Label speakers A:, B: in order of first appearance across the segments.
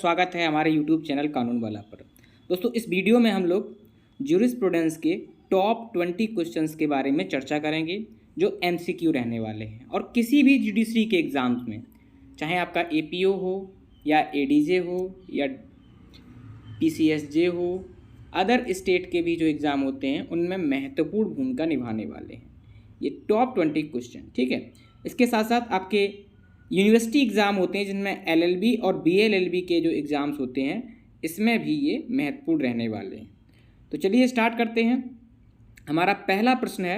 A: स्वागत है हमारे YouTube चैनल कानून वाला पर। दोस्तों, इस वीडियो में हम लोग ज्यूरिस्प्रूडेंस के टॉप 20 क्वेश्चंस के बारे में चर्चा करेंगे जो MCQ रहने वाले हैं। और किसी भी जुडिशरी के एग्ज़ाम्स में, चाहे आपका APO हो या ADJ हो या PCSJ हो, अदर स्टेट के भी जो एग्ज़ाम होते हैं उनमें महत्वपूर्ण भूमिका निभाने वाले हैं ये टॉप 20 क्वेश्चन। ठीक है, इसके साथ साथ आपके यूनिवर्सिटी एग्ज़ाम होते हैं जिनमें LLB और BLLB के जो एग्ज़ाम्स होते हैं इसमें भी ये महत्वपूर्ण रहने वाले हैं। तो चलिए स्टार्ट करते हैं। हमारा पहला प्रश्न है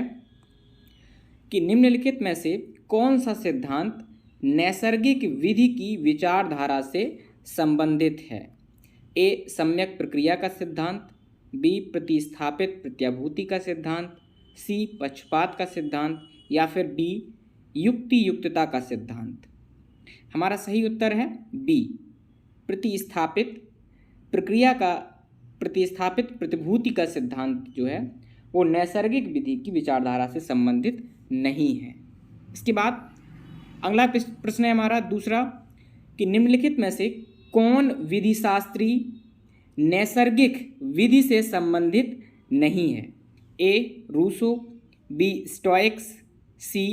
A: कि निम्नलिखित में से कौन सा सिद्धांत नैसर्गिक विधि की विचारधारा से संबंधित है? A सम्यक प्रक्रिया का सिद्धांत, B प्रतिस्थापित प्रत्याभूति का सिद्धांत, C पक्षपात का सिद्धांत या फिर D युक्ति युक्तता का सिद्धांत। हमारा सही उत्तर है B प्रतिस्थापित प्रक्रिया का प्रतिस्थापित प्रतिभूति का सिद्धांत जो है वो नैसर्गिक विधि की विचारधारा से संबंधित नहीं है। इसके बाद अगला प्रश्न है हमारा दूसरा कि निम्नलिखित में से कौन विधिशास्त्री नैसर्गिक विधि से संबंधित नहीं है? A Rousseau, B Stoics, C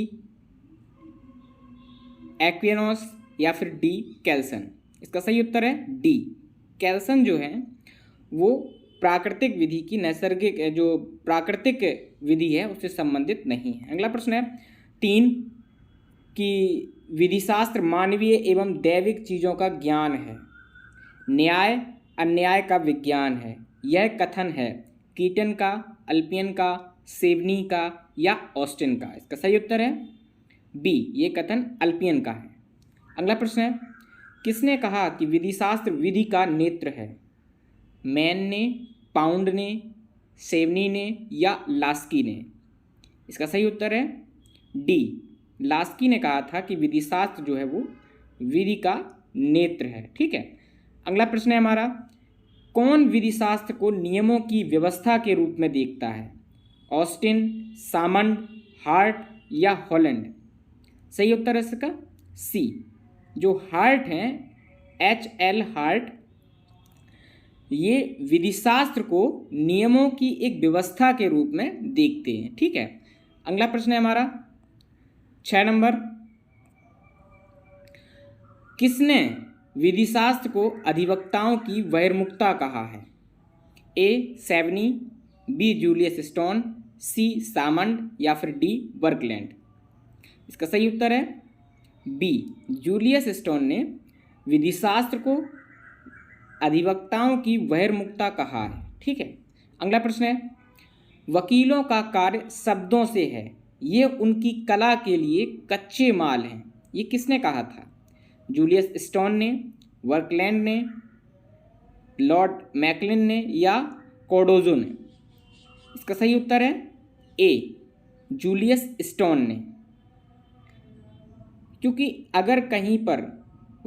A: Aquinas या फिर D कैल्सन। इसका सही उत्तर है D कैल्सन जो है वो प्राकृतिक विधि की नैसर्गिक जो प्राकृतिक विधि है उससे संबंधित नहीं है। अगला प्रश्न है 3 कि विधिशास्त्र मानवीय एवं दैविक चीज़ों का ज्ञान है, न्याय अन्याय का विज्ञान है। यह कथन है कीटन का, अल्पियन का, सेवनी का या ऑस्टिन का। इसका सही उत्तर है B ये कथन अल्पियन का है। अगला प्रश्न है किसने कहा कि विधिशास्त्र विधि का नेत्र है? मैन ने, पाउंड ने, सेवनी ने या लास्की ने। इसका सही उत्तर है D लास्की ने कहा था कि विधिशास्त्र जो है वो विधि का नेत्र है। ठीक है, अगला प्रश्न है हमारा कौन विधिशास्त्र को नियमों की व्यवस्था के रूप में देखता है? ऑस्टिन, सामंड, हार्ट या हॉलैंड। सही उत्तर है इसका C जो हार्ट हैं HL हार्ट, ये विधिशास्त्र को नियमों की एक व्यवस्था के रूप में देखते हैं। ठीक है, अगला प्रश्न है हमारा 6 नंबर किसने विधिशास्त्र को अधिवक्ताओं की बहिर्मुखता कहा है? A Sevni, B Julius stone, C Salmond या फिर D बर्कलैंड। इसका सही उत्तर है B जूलियस स्टोन ने विधिशास्त्र को अधिवक्ताओं की बहिर्मुखता कहा है। ठीक है, अगला प्रश्न है वकीलों का कार्य शब्दों से है, ये उनकी कला के लिए कच्चे माल हैं। ये किसने कहा था? जूलियस स्टोन ने, बर्कलैंड ने, लॉर्ड मैकलिन ने या कोर्डोजो ने। इसका सही उत्तर है A जूलियस स्टोन ने, क्योंकि अगर कहीं पर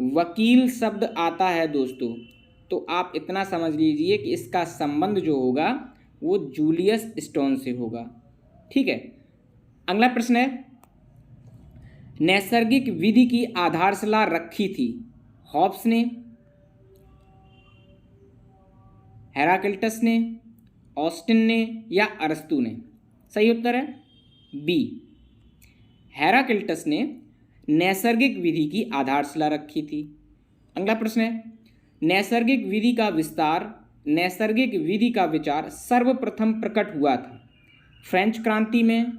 A: वकील शब्द आता है दोस्तों तो आप इतना समझ लीजिए कि इसका संबंध जो होगा वो जूलियस स्टोन से होगा। ठीक है, अगला प्रश्न है नैसर्गिक विधि की आधारशिला रखी थी? हॉब्स ने, हेराक्लिटस ने, ऑस्टिन ने या अरस्तु ने। सही उत्तर है B हेराक्लिटस ने नैसर्गिक विधि की आधारशिला रखी थी। अगला प्रश्न है नैसर्गिक विधि का विस्तार, नैसर्गिक विधि का विचार सर्वप्रथम प्रकट हुआ था? फ्रेंच क्रांति में,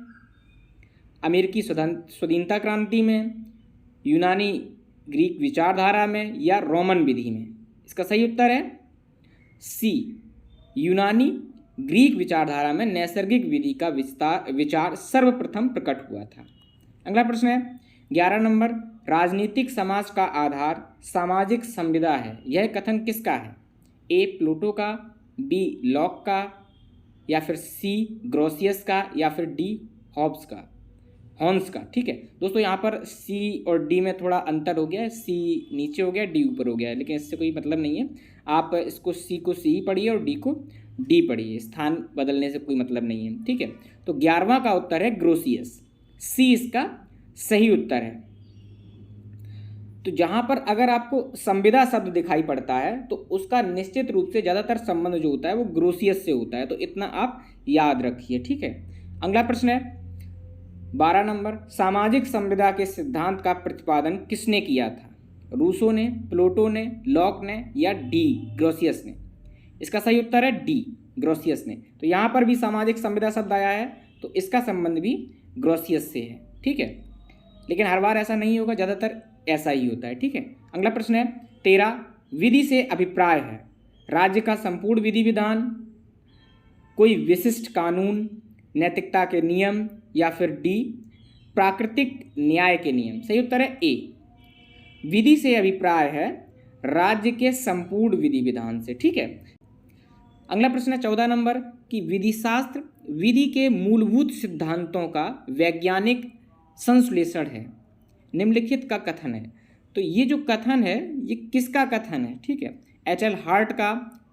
A: अमेरिकी स्वाधीनता क्रांति में, यूनानी ग्रीक विचारधारा में या रोमन विधि में। इसका सही उत्तर है C यूनानी ग्रीक विचारधारा में नैसर्गिक विधि का विचार सर्वप्रथम प्रकट हुआ था। अगला प्रश्न है 11 नंबर राजनीतिक समाज का आधार सामाजिक संविदा है, यह कथन किसका है? A प्लूटो का, B लॉक का या फिर C ग्रोसियस का या फिर D हॉब्स का, हॉन्स का। ठीक है दोस्तों, यहाँ पर C और D में थोड़ा अंतर हो गया है, C नीचे हो गया, D ऊपर हो गया है, लेकिन इससे कोई मतलब नहीं है। आप इसको C को C पढ़िए और D को D पढ़िए, स्थान बदलने से कोई मतलब नहीं है। ठीक है, तो 11वां का उत्तर है ग्रोसियस, C इसका सही उत्तर है। तो जहाँ पर अगर आपको संविदा शब्द दिखाई पड़ता है तो उसका निश्चित रूप से ज़्यादातर संबंध जो होता है वो ग्रोसियस से होता है, तो इतना आप याद रखिए, ठीक है। अगला प्रश्न है 12 नंबर, सामाजिक संविदा के सिद्धांत का प्रतिपादन किसने किया था? रूसो ने, प्लेटो ने, लॉक ने या डी ग्रोसियस ने? इसका सही उत्तर है डी ग्रोसियस ने। तो यहाँ पर भी सामाजिक संविदा शब्द आया है तो इसका संबंध भी ग्रोसियस से है, ठीक है। लेकिन हर बार ऐसा नहीं होगा, ज़्यादातर ऐसा ही होता है, ठीक है। अगला प्रश्न है 13, विधि से अभिप्राय है राज्य का संपूर्ण विधि विधान, कोई विशिष्ट कानून, नैतिकता के नियम या फिर डी प्राकृतिक न्याय के नियम? सही उत्तर है ए, विधि से अभिप्राय है राज्य के संपूर्ण विधि विधान से, ठीक है। अगला प्रश्न है 14 नंबर कि विधि शास्त्र विधि के मूलभूत सिद्धांतों का वैज्ञानिक संश्लेषण है, निम्नलिखित का कथन है। तो ये जो कथन है ये किसका कथन है, ठीक है? एच.एल. हार्ट का,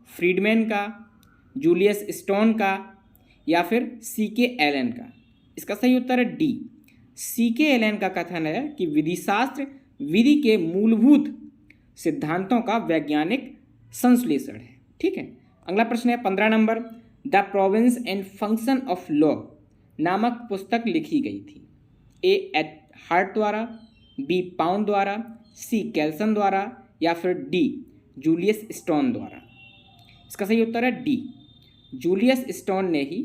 A: फ्रीडमैन का, जूलियस स्टोन का या फिर C.K. एलन का? इसका सही उत्तर है डी, C.K. एलन का कथन है कि विधि शास्त्र विधि के मूलभूत सिद्धांतों का वैज्ञानिक संश्लेषण है, ठीक है। अगला प्रश्न है 15 number, the province and function of law नामक पुस्तक लिखी गई थी? ए. एच. हार्ट द्वारा, बी. पाउंड द्वारा, सी. कैल्सन द्वारा या फिर डी. जूलियस स्टोन द्वारा? इसका सही उत्तर है डी, जूलियस स्टोन ने ही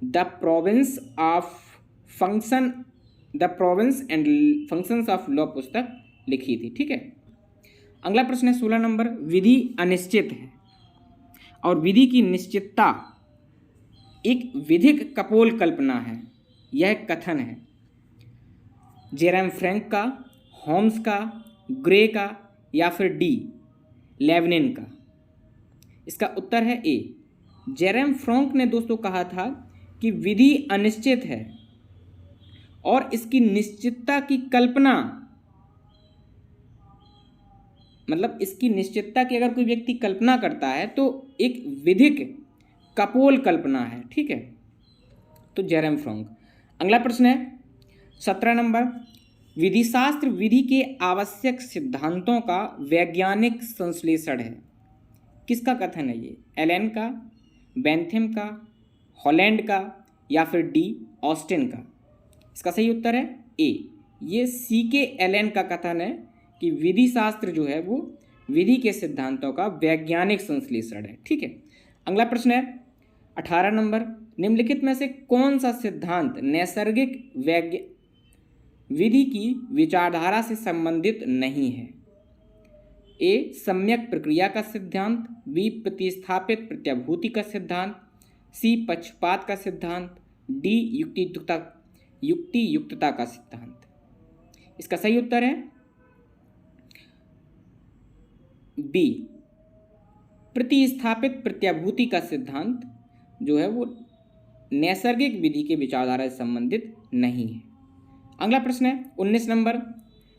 A: the province and functions of law पुस्तक लिखी थी, ठीक है। अगला प्रश्न है 16 नंबर, विधि अनिश्चित है और विधि की निश्चितता एक विधिक कपोल कल्पना है, यह कथन है जेरेम फ्रैंक का, होम्स का, ग्रे का या फिर डी. लेविन का? इसका उत्तर है ए, जेरेम फ्रैंक ने दोस्तों कहा था कि विधि अनिश्चित है और इसकी निश्चितता की कल्पना, मतलब इसकी निश्चितता की अगर कोई व्यक्ति कल्पना करता है तो एक विधिक कपोल कल्पना है, ठीक है। तो जेरेम फ्रैंक। अगला प्रश्न है 17 नंबर, विधि शास्त्र विधि के आवश्यक सिद्धांतों का वैज्ञानिक संश्लेषण है, किसका कथन है ये? एलन का, बेंथम का, हॉलैंड का या फिर डी. ऑस्टिन का? इसका सही उत्तर है ए, ये C.K. एलन का कथन है कि विधि शास्त्र जो है वो विधि के सिद्धांतों का वैज्ञानिक संश्लेषण है, ठीक है। अगला प्रश्न है 18 नंबर, निम्नलिखित में से कौन सा सिद्धांत नैसर्गिक विधि की विचारधारा से संबंधित नहीं है? ए. सम्यक प्रक्रिया का सिद्धांत, बी. प्रतिस्थापित प्रत्याभूति का सिद्धांत, सी. पक्षपात का सिद्धांत, डी. युक्तियुक्तता का सिद्धांत? इसका सही उत्तर है बी, प्रतिस्थापित प्रत्याभूति का सिद्धांत जो है वो नैसर्गिक विधि के विचारधारा से संबंधित नहीं है। अगला प्रश्न है 19 नंबर,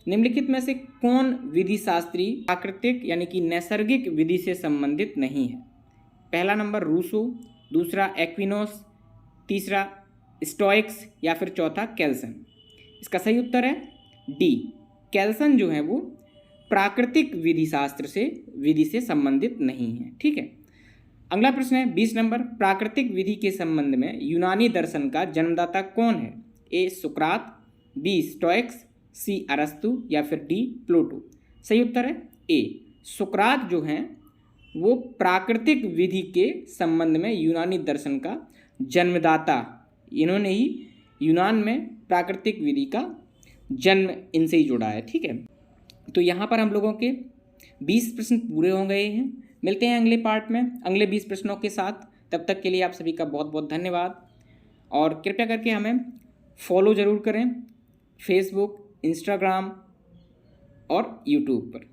A: निम्नलिखित में से कौन विधि शास्त्री प्राकृतिक यानी कि नैसर्गिक विधि से संबंधित नहीं है? पहला नंबर रूसो, दूसरा एक्विनोस, तीसरा स्टोइक्स या फिर चौथा कैल्सन? इसका सही उत्तर है डी, कैल्सन जो है वो प्राकृतिक विधि शास्त्र से विधि से संबंधित नहीं है, ठीक है। अगला प्रश्न है 20 नंबर, प्राकृतिक विधि के संबंध में यूनानी दर्शन का जन्मदाता कौन है? ए. सुकरात, बी. स्टोइक्स, सी. अरस्तु या फिर डी. प्लेटो? सही उत्तर है ए, सुकरात जो हैं वो प्राकृतिक विधि के संबंध में यूनानी दर्शन का जन्मदाता, इन्होंने ही यूनान में प्राकृतिक विधि का जन्म इनसे ही जुड़ा है, ठीक है। तो यहाँ पर हम लोगों के 20 प्रश्न पूरे हो गए हैं। मिलते हैं अगले पार्ट में अगले 20 प्रश्नों के साथ। तब तक के लिए आप सभी का बहुत बहुत धन्यवाद और कृपया करके हमें फॉलो ज़रूर करें फेसबुक, इंस्टाग्राम और यूट्यूब पर।